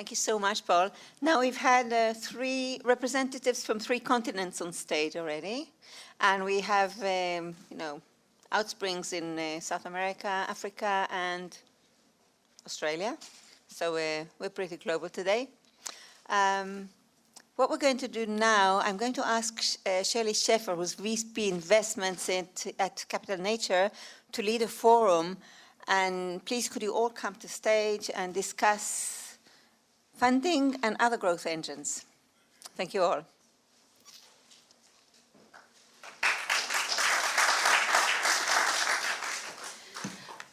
Thank you so much, Paul. Now we've had 3 representatives from 3 continents on stage already, and we have, outsprings in South America, Africa, and Australia. So we're pretty global today. What we're going to do now, I'm going to ask Shirley Sheffer, who's VP Investments at Capital Nature, to lead a forum. And please, could you all come to stage and discuss funding and other growth engines? Thank you all.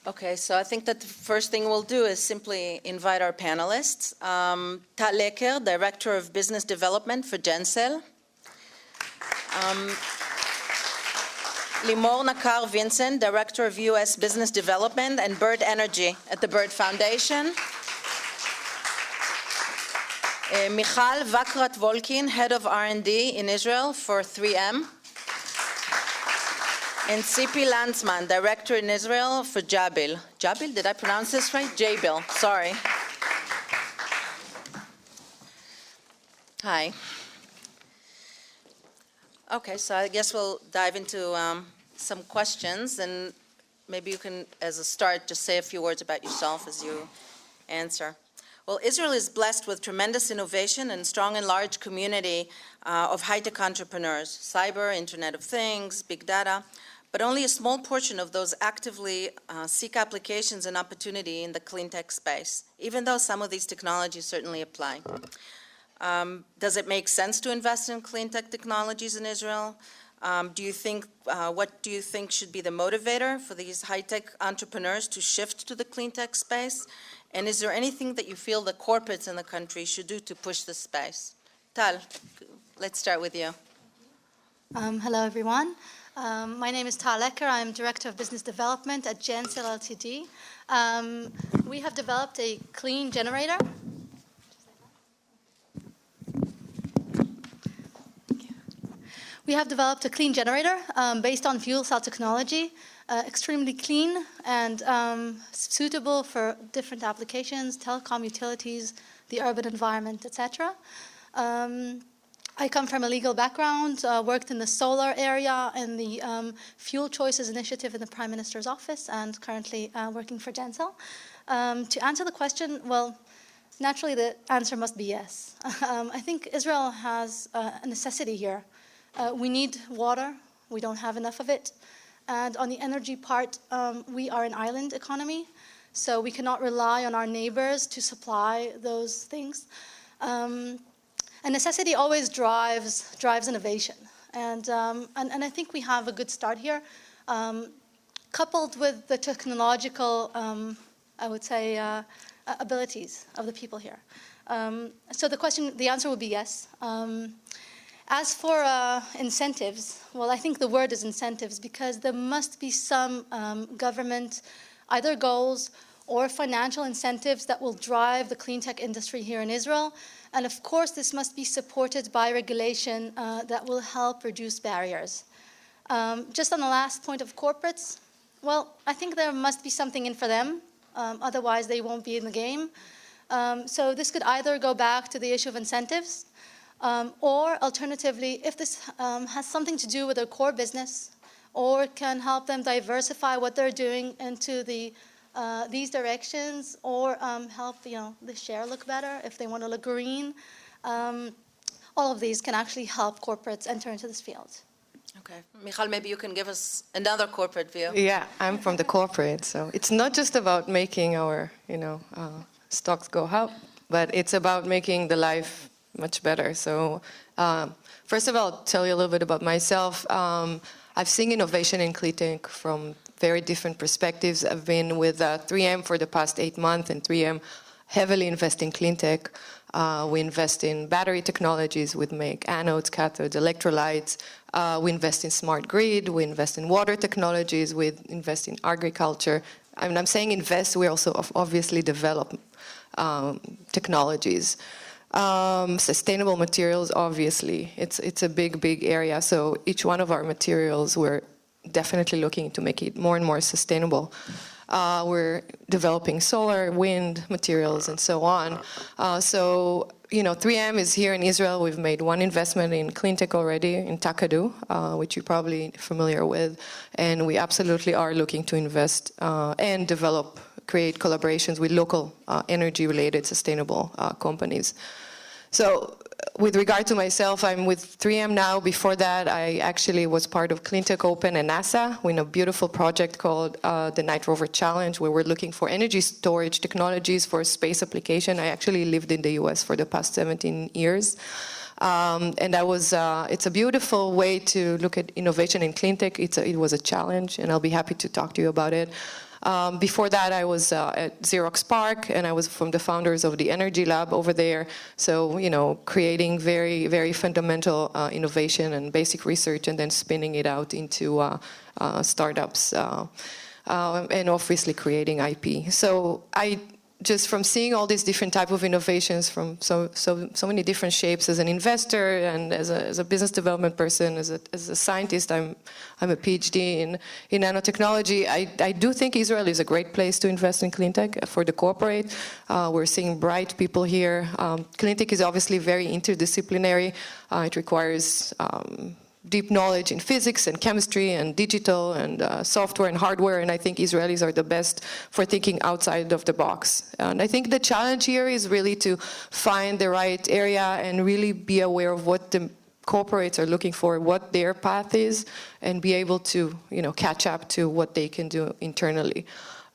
Okay, so I think that the first thing we'll do is simply invite our panelists. Lecker, Director of Business Development for GenCell. Limor Nakar-Vincent, Director of U.S. Business Development and Bird Energy at the Bird Foundation. Michal Vakrat Wolkin, Head of R&D in Israel for 3M. And Tzipi Landesman, Director in Israel for Jabil. Jabil, did I pronounce this right? Jabil, sorry. Hi. Okay, so I guess we'll dive into some questions, and maybe you can, as a start, just say a few words about yourself as you answer. Well, Israel is blessed with tremendous innovation and strong and large community of high-tech entrepreneurs, cyber, Internet of Things, big data, but only a small portion of those actively seek applications and opportunity in the clean tech space, even though some of these technologies certainly apply. Does it make sense to invest in clean tech technologies in Israel? What do you think should be the motivator for these high-tech entrepreneurs to shift to the clean tech space? And is there anything that you feel the corporates in the country should do to push this space? Tal, let's start with you. Hello, everyone. My name is Tal Lecker. I'm Director of Business Development at GenCell Ltd. We have developed a clean generator. We have developed a clean generator based on fuel cell technology, extremely clean and suitable for different applications, telecom utilities, the urban environment, etc. I come from a legal background, worked in the solar area in the Fuel Choices Initiative in the Prime Minister's office, and currently working for GenCell. To answer the question, well, naturally the answer must be yes. I think Israel has a necessity here. We need water. We don't have enough of it. And on the energy part, we are an island economy, so we cannot rely on our neighbors to supply those things. And necessity always drives innovation. And I think we have a good start here, coupled with the technological, I would say, abilities of the people here. So the answer would be yes. As for incentives, well, I think the word is incentives because there must be some government, either goals or financial incentives that will drive the clean tech industry here in Israel. And of course, this must be supported by regulation that will help reduce barriers. Just on the last point of corporates, well, I think there must be something in for them. Otherwise, they won't be in the game. So this could either go back to the issue of incentives, or alternatively, if this has something to do with their core business, or can help them diversify what they're doing into these directions, or help the share look better if they want to look green. All of these can actually help corporates enter into this field. Okay, Michal, maybe you can give us another corporate view. Yeah, I'm from the corporate, so it's not just about making our stocks go up, but it's about making the life much better. So first of all, I'll tell you a little bit about myself. I've seen innovation in Cleantech from very different perspectives. I've been with 3M for the past 8 months, and 3M heavily invest in Cleantech. We invest in battery technologies. We make anodes, cathodes, electrolytes. We invest in smart grid. We invest in water technologies. We invest in agriculture. I mean, I'm saying invest. We also obviously develop technologies. Sustainable materials, obviously, it's a big area. So each one of our materials, we're definitely looking to make it more and more sustainable. We're developing solar, wind materials, and so on. So, 3M is here in Israel. We've made one investment in Cleantech already in Takadu, which you're probably familiar with. And we absolutely are looking to invest and create collaborations with local energy-related sustainable companies. So with regard to myself, I'm with 3M now. Before that, I actually was part of Cleantech Open and NASA in a beautiful project called the Night Rover Challenge, where we're looking for energy storage technologies for space application. I actually lived in the US for the past 17 years. And it's a beautiful way to look at innovation in Cleantech. It was a challenge, and I'll be happy to talk to you about it. Before that, I was at Xerox PARC, and I was from the founders of the Energy Lab over there. So, creating very, very fundamental innovation and basic research, and then spinning it out into startups, and obviously creating IP. So just from seeing all these different type of innovations from so many different shapes as an investor and as a business development person, as a scientist, I'm a PhD in nanotechnology. I do think Israel is a great place to invest in Cleantech for the corporate. We're seeing bright people here. Cleantech is obviously very interdisciplinary. It requires deep knowledge in physics and chemistry and digital and software and hardware, and I think Israelis are the best for thinking outside of the box. And I think the challenge here is really to find the right area and really be aware of what the corporates are looking for, what their path is, and be able to catch up to what they can do internally.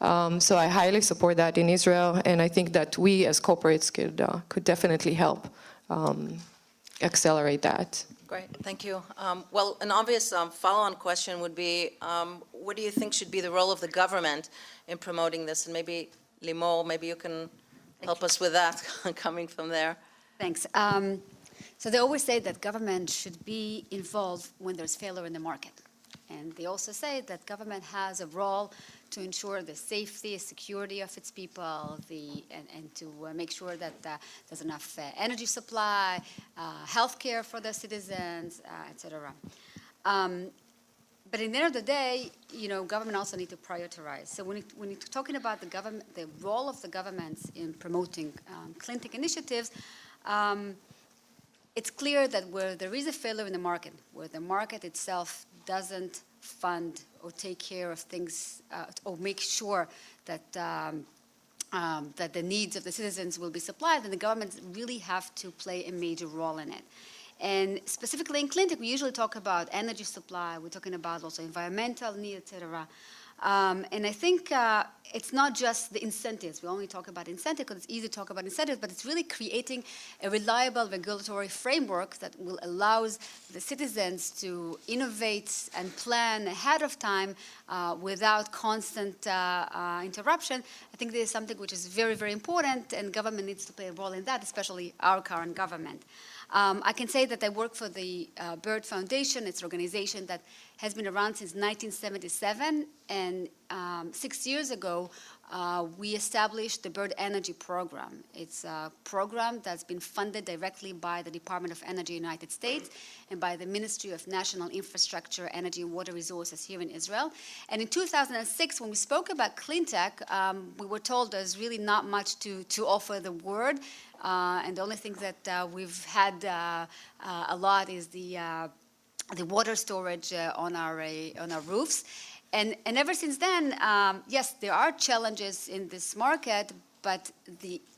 So I highly support that in Israel, and I think that we as corporates could definitely help accelerate that. Great, thank you. Well, an obvious follow-on question would be, what do you think should be the role of the government in promoting this? And maybe, Limor, maybe you can help us with that, coming from there. Thanks. So they always say that government should be involved when there's failure in the market. And they also say that government has a role to ensure the safety, security of its people, and to make sure that there's enough energy supply, healthcare for the citizens, etc. But in the end of the day, government also need to prioritize. So when you're talking about the role of the governments in promoting Cleantech initiatives, it's clear that where there is a failure in the market, where the market itself doesn't fund or take care of things or make sure that that the needs of the citizens will be supplied, then the governments really have to play a major role in it. And specifically in Cleantech, we usually talk about energy supply. We're talking about also environmental needs, etc. And I think it's not just the incentives. We only talk about incentives because it's easy to talk about incentives, but it's really creating a reliable regulatory framework that will allow the citizens to innovate and plan ahead of time without constant interruption. I think this is something which is very, very important, and government needs to play a role in that, especially our current government. I can say that I work for the Bird Foundation. It's an organization that has been around since 1977, and 6 years ago, we established the Bird Energy Program. It's a program that's been funded directly by the Department of Energy in the United States and by the Ministry of National Infrastructure, Energy, and Water Resources here in Israel. And in 2006, when we spoke about Cleantech, we were told there's really not much to offer the world. And the only thing that we've had a lot is the water storage on our roofs. And ever since then, yes, there are challenges in this market, but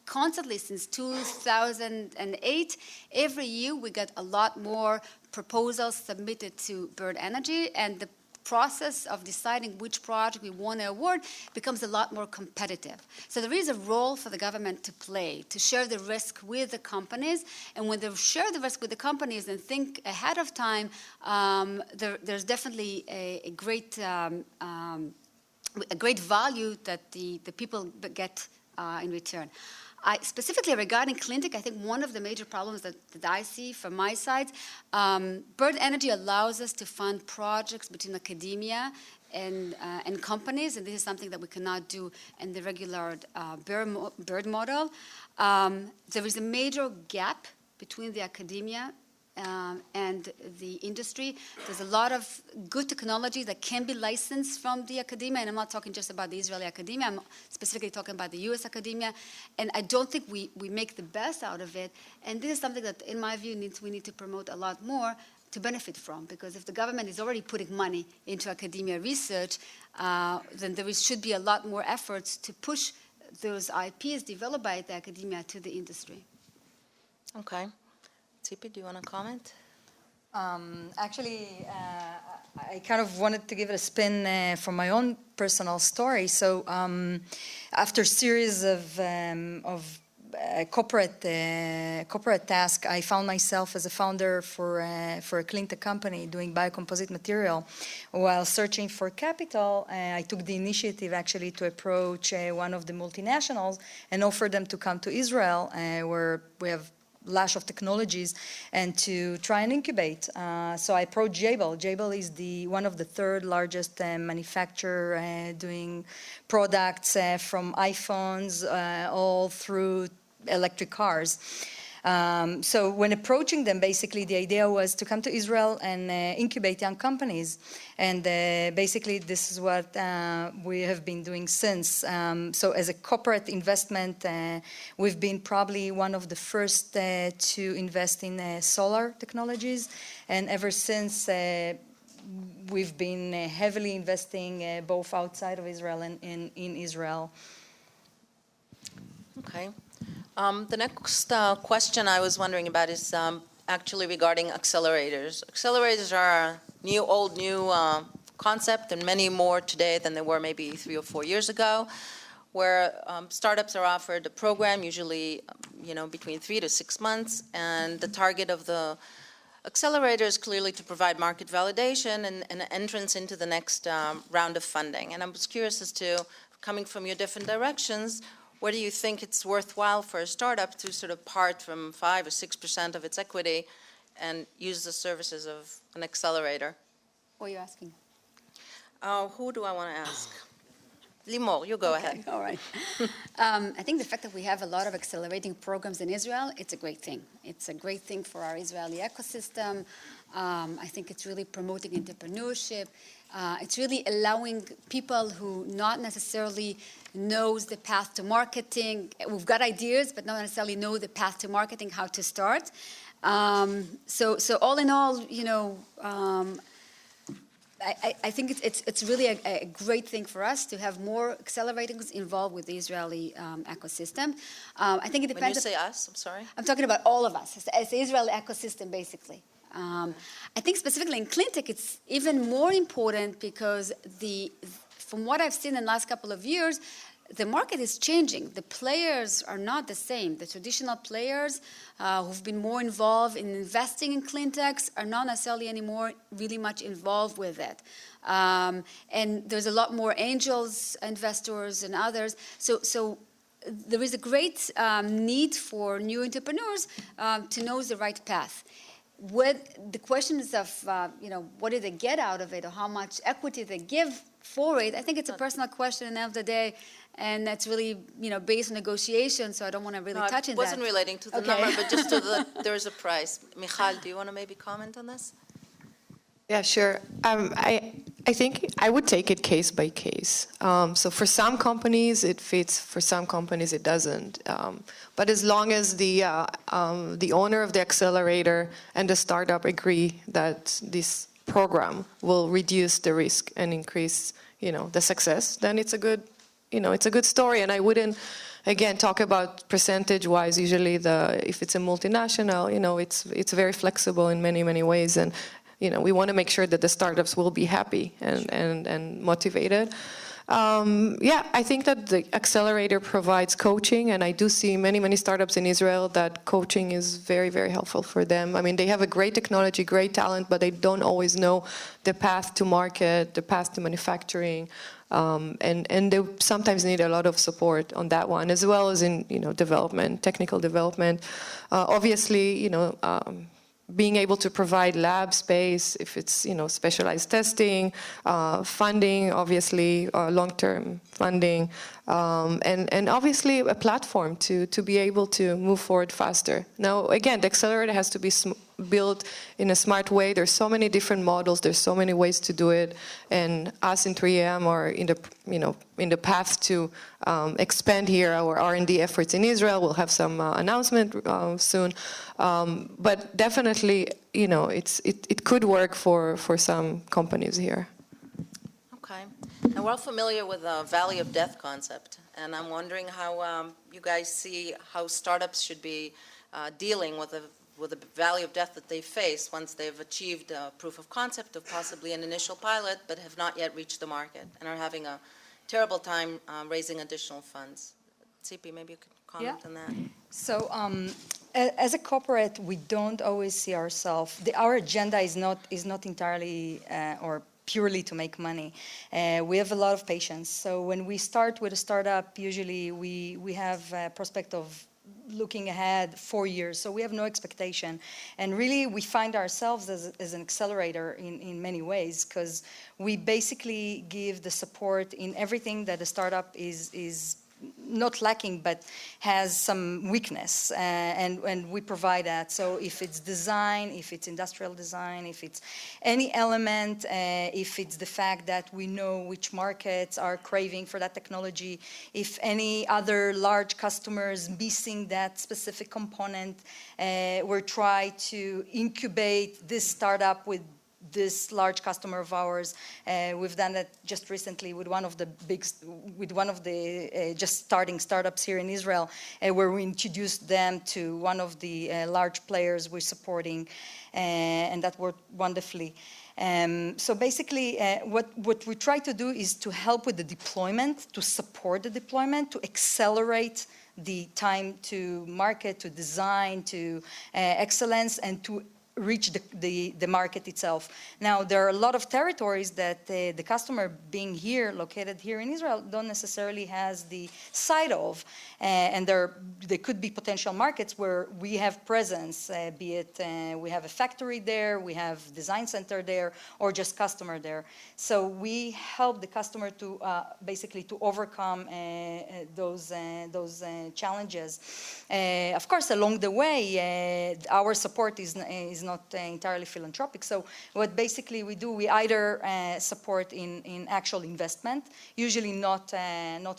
constantly since 2008, every year we get a lot more proposals submitted to Bird Energy, and the process of deciding which project we want to award becomes a lot more competitive. So there is a role for the government to play, to share the risk with the companies, and when they share the risk with the companies and think ahead of time, there's definitely a great value that the people get in return. Specifically regarding Cleantech, I think one of the major problems that I see from my side, Bird Energy allows us to fund projects between academia and companies, and this is something that we cannot do in the regular Bird model. There is a major gap between the academia and the industry. There's a lot of good technology that can be licensed from the academia, and I'm not talking just about the Israeli academia, I'm specifically talking about the US academia, and I don't think we make the best out of it, and this is something that, in my view, we need to promote a lot more to benefit from, because if the government is already putting money into academia research, then there should be a lot more efforts to push those IPs developed by the academia to the industry. Okay. Tzipi, do you want to comment? Actually, I kind of wanted to give it a spin from my own personal story. So after a series of corporate task, I found myself as a founder for a Cleantech company doing biocomposite material. While searching for capital, I took the initiative actually to approach one of the multinationals and offer them to come to Israel, where we have lash of technologies, and to try and incubate. So I approached Jabil. Jabil is one of the third largest manufacturer doing products from iPhones all through electric cars. So when approaching them, basically the idea was to come to Israel and incubate young companies. And basically this is what we have been doing since. So as a corporate investment, we've been probably one of the first to invest in solar technologies. And ever since, we've been heavily investing both outside of Israel and in Israel. Okay. The next question I was wondering about is actually regarding accelerators. Accelerators are a old new concept, and many more today than they were maybe 3 or 4 years ago, where startups are offered a program, usually between 3 to 6 months, and the target of the accelerator is clearly to provide market validation and an entrance into the next round of funding. And I was curious as to, coming from your different directions, where do you think it's worthwhile for a startup to sort of part from 5 or 6% of its equity and use the services of an accelerator? What are you asking? Who do I want to ask? Limor, you go ahead. All right. I think the fact that we have a lot of accelerating programs in Israel, it's a great thing. It's a great thing for our Israeli ecosystem. I think it's really promoting entrepreneurship. It's really allowing people who not necessarily knows the path to marketing. We've got ideas, but not necessarily know the path to marketing, how to start. So all in all, I think it's really a great thing for us to have more accelerators involved with the Israeli ecosystem. I think it depends. When you say us, I'm sorry? I'm talking about all of us, as the Israeli ecosystem, basically. I think specifically in Cleantech, it's even more important because from what I've seen in the last couple of years, the market is changing. The players are not the same. The traditional players who've been more involved in investing in Cleantechs are not necessarily anymore really much involved with it. And there's a lot more angels investors and others. So there is a great need for new entrepreneurs to know the right path. The question is of, what do they get out of it or how much equity they give for it. I think it's a personal question at the end of the day, and that's really, based on negotiation, so I don't want to really touch on that. It wasn't relating to the number, but just to there's a price. Michal, do you want to maybe comment on this? Yeah, sure. I think I would take it case by case. So for some companies it fits, for some companies it doesn't. But as long as the owner of the accelerator and the startup agree that this program will reduce the risk and increase, the success, then it's a good, it's a good story. And I wouldn't, again, talk about percentage-wise. Usually, if it's a multinational, it's very flexible in many, many ways. And we want to make sure that the startups will be happy and motivated. I think that the accelerator provides coaching, and I do see many, many startups in Israel that coaching is very, very helpful for them. I mean, they have a great technology, great talent, but they don't always know the path to market, the path to manufacturing, and they sometimes need a lot of support on that one, as well as in, development, technical development. Obviously, being able to provide lab space, if it's, specialized testing, funding, obviously, long-term funding, and obviously a platform to be able to move forward faster. Now, again, the accelerator has to be built in a smart way. There's so many different models. There's so many ways to do it. And us in 3M are in the path to expand here our R&D efforts in Israel. We'll have some announcement soon. But definitely, it could work for some companies here. Okay. And we're all familiar with the Valley of Death concept. And I'm wondering how you guys see how startups should be dealing with the valley of death that they face once they've achieved a proof of concept of possibly an initial pilot, but have not yet reached the market and are having a terrible time raising additional funds. Tzipi, maybe you could comment on that. So as a corporate, we don't always see ourselves, our agenda is not entirely or purely to make money. We have a lot of patience. So when we start with a startup, usually we have a prospect of looking ahead 4 years, so we have no expectation. And really, we find ourselves as an accelerator in many ways, because we basically give the support in everything that a startup is not lacking, but has some weakness, and we provide that. So if it's design, if it's industrial design, if it's any element, if it's the fact that we know which markets are craving for that technology, if any other large customers missing that specific component, we're trying to incubate this startup with this large customer of ours. We've done that just recently with one of the just starting startups here in Israel, where we introduced them to one of the large players we're supporting, and that worked wonderfully. So basically, what we try to do is to help with the deployment, to support the deployment, to accelerate the time to market, to design, to excellence, and to reach the market itself. Now, there are a lot of territories that the customer being here, located here in Israel, don't necessarily has the sight of, and there could be potential markets where we have presence, be it we have a factory there, we have design center there, or just customer there. So we help the customer to basically to overcome those challenges. Of course, along the way, our support is not entirely philanthropic. So what basically we do, we either support in actual investment, usually not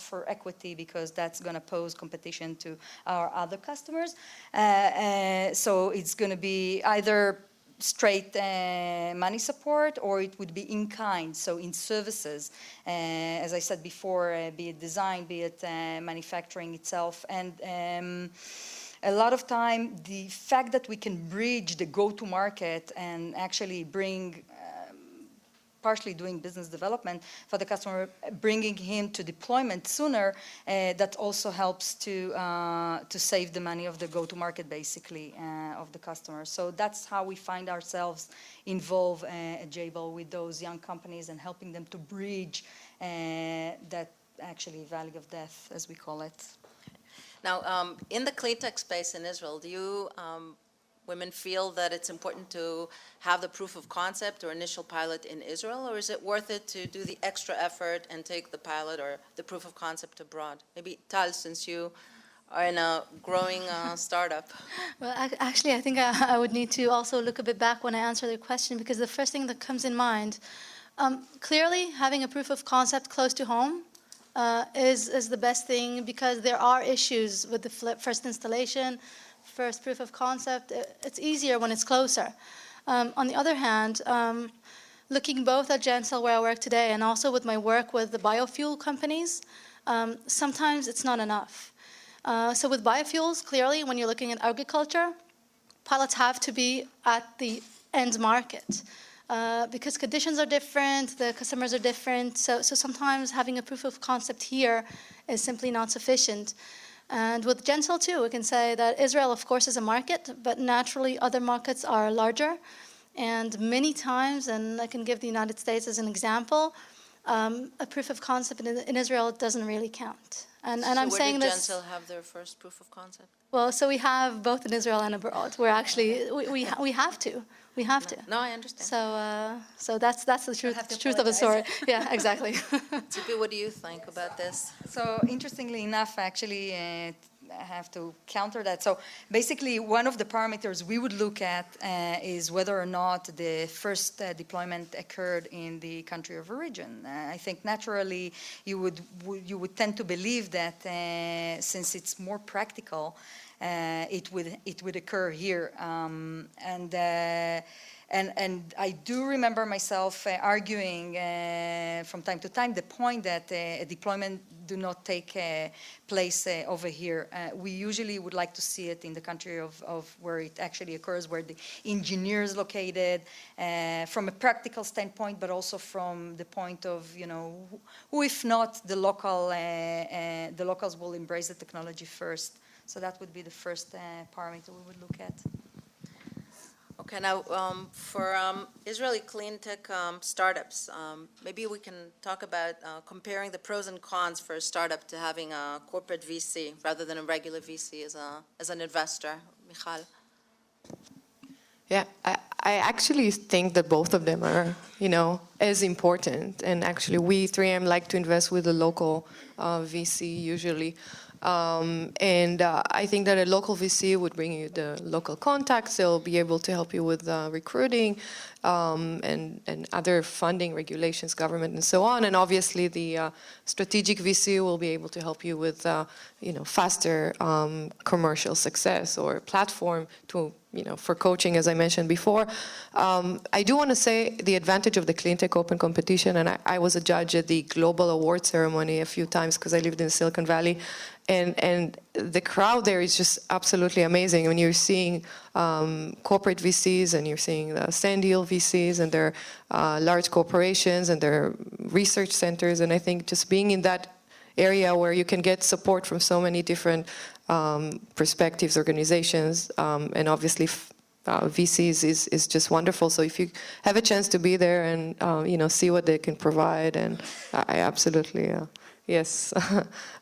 for equity, because that's going to pose competition to our other customers. So it's going to be either straight money support, or it would be in kind, so in services, as I said before, be it design, be it manufacturing itself. And a lot of time, the fact that we can bridge the go-to-market and actually bring, partially doing business development for the customer, bringing him to deployment sooner, that also helps to save the money of the go-to-market, basically, of the customer. So that's how we find ourselves involved at Jabil with those young companies and helping them to bridge that actually valley of death, as we call it. Now, in the Cleantech space in Israel, do you women feel that it's important to have the proof of concept or initial pilot in Israel, or is it worth it to do the extra effort and take the pilot or the proof of concept abroad? Maybe Tal, since you are in a growing startup. Well, actually, I think I would need to also look a bit back when I answer the question, because the first thing that comes in mind, clearly having a proof of concept close to home is the best thing, because there are issues with the first installation, first proof of concept. It's easier when it's closer. On the other hand, looking both at GenCell, where I work today, and also with my work with the biofuel companies, sometimes it's not enough. So with biofuels, clearly, when you're looking at agriculture, pilots have to be at the end market. Because conditions are different, the customers are different, so sometimes having a proof of concept here is simply not sufficient. And with GenCell too, we can say that Israel, of course, is a market, but naturally other markets are larger. And many times, and I can give the United States as an example, a proof of concept in Israel doesn't really count. And I'm saying this. So where did GenCell have their first proof of concept? Well, so we have both in Israel and abroad. We're actually we have to. We have to. No, I understand. So that's the truth of the story. Yeah, exactly. Tzipi, what do you think about this? So interestingly enough, actually, have to counter that. So basically, one of the parameters we would look at is whether or not the first deployment occurred in the country of origin. I think naturally you would tend to believe that since it's more practical, it would occur here. And I do remember myself arguing from time to time the point that a deployment do not take place over here. We usually would like to see it in the country of where it actually occurs, where the engineer is located, from a practical standpoint, but also from the point of, who if not the locals will embrace the technology first. So that would be the first parameter we would look at. Okay, now for Israeli Cleantech startups, maybe we can talk about comparing the pros and cons for a startup to having a corporate VC rather than a regular VC as an investor. Michal? Yeah, I actually think that both of them are, as important. And actually, we 3M like to invest with a local VC usually. And I think that a local VC would bring you the local contacts. They'll be able to help you with recruiting and other funding regulations, government, and so on. And obviously, the strategic VC will be able to help you with, faster commercial success or platform to, for coaching, as I mentioned before. I do want to say the advantage of the Cleantech Open Competition, and I was a judge at the Global Award Ceremony a few times because I lived in Silicon Valley. And the crowd there is just absolutely amazing. When you're seeing corporate VCs and you're seeing the Sand Hill VCs and their large corporations and their research centers. And I think just being in that area where you can get support from so many different perspectives, organizations, and obviously VCs is just wonderful. So if you have a chance to be there and see what they can provide, and I absolutely. Yes,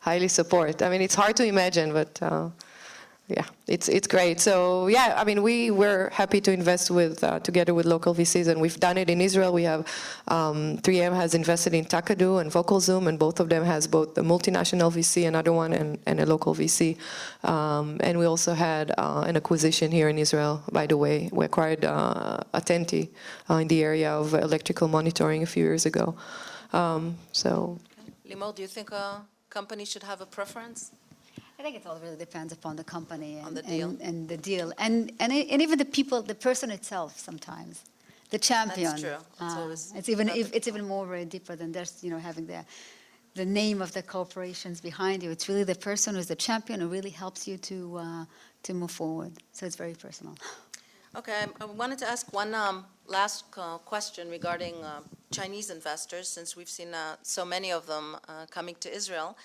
highly support. I mean, it's hard to imagine, but yeah, it's great. So yeah, I mean, we were happy to invest together with local VCs, and we've done it in Israel. We have 3M has invested in Takadu and VocalZoom, and both of them has both a multinational VC, another one, and a local VC. And we also had an acquisition here in Israel. By the way, we acquired Attenti in the area of electrical monitoring a few years ago. So. Limor, do you think a company should have a preference? I think it all really depends upon the company and the deal. And the deal, and even the people, the person itself. Sometimes, the champion. That's true. It's always it's even more very deeper than just having the name of the corporations behind you. It's really the person who's the champion who really helps you to move forward. So it's very personal. Okay, I wanted to ask one last question regarding Chinese investors, since we've seen so many of them coming to Israel.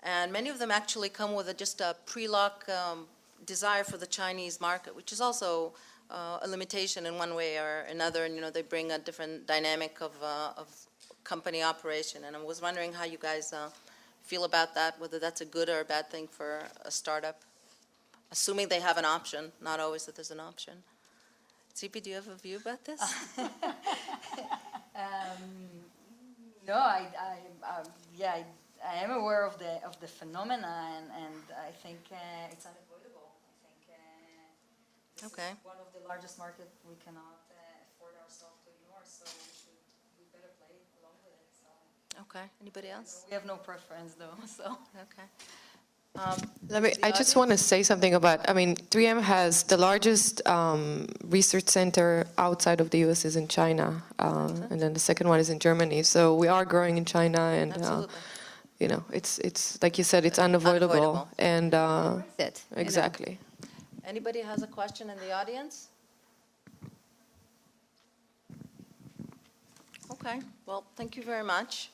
And many of them actually come with just a Prelock desire for the Chinese market, which is also a limitation in one way or another. And, they bring a different dynamic of company operation. And I was wondering how you guys feel about that, whether that's a good or a bad thing for a startup, assuming they have an option, not always that there's an option. Tzipi, do you have a view about this? No, I am aware of the phenomena, and I think it's unavoidable. I think this is one of the largest markets we cannot afford ourselves to ignore, so we better play along with it. So. Okay. Anybody else? We have no preference, though. So. Okay. I just want to say something about, 3M has the largest research center outside of the U.S. is in China, and then the second one is in Germany. So we are growing in China, and it's like you said, it's unavoidable. And exactly. Anybody has a question in the audience? Okay. Well, thank you very much.